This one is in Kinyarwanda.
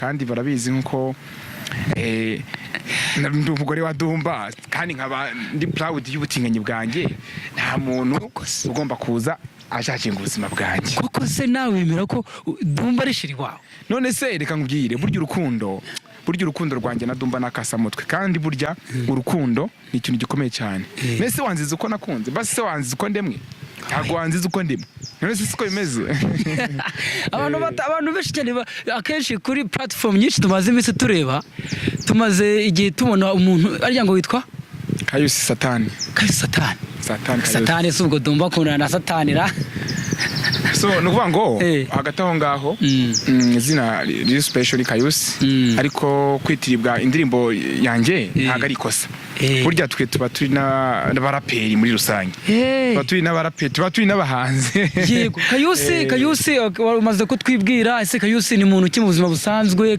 kandi barabizi nkuko ndi umugore wa Dumba kandi nkaba ndi proud y'ubutinganyi bwanjye nta muntu ugomba kuza ashakinga ubuzima bwanjye koko se nawe wemera ko Dumba ari shiri wawe none se reka nkubwire burya urukundo rwanjye na Dumba nakasamutwe kandi burya urukundo ni ikintu gikomeye cyane mbese wanziza uko nakunze basi se wanziza uko ndemwe ntago wanziza uko ndemwe none se siko bimeze abantu benshi cyane akenshi kuri platform nyinshi tumaze iminsi tureba tumaze igihe tubona umuntu arya ngo witwa Kayusi Satani Satani subwo Dumba akundana na Satani ra so nukuvuga ngo hagati aho ngaho izina riri special Kayusi ariko kwitiribwa indirimbo yanjye ntago ari ikosa burya twe tuba turi n'abaraperi muri rusange tuba turi n'abaraperi tuba turi n'abahanzi yego Kayusi umaze kutwibwira ese Kayusi ni muntu ki mu buzima busanzwe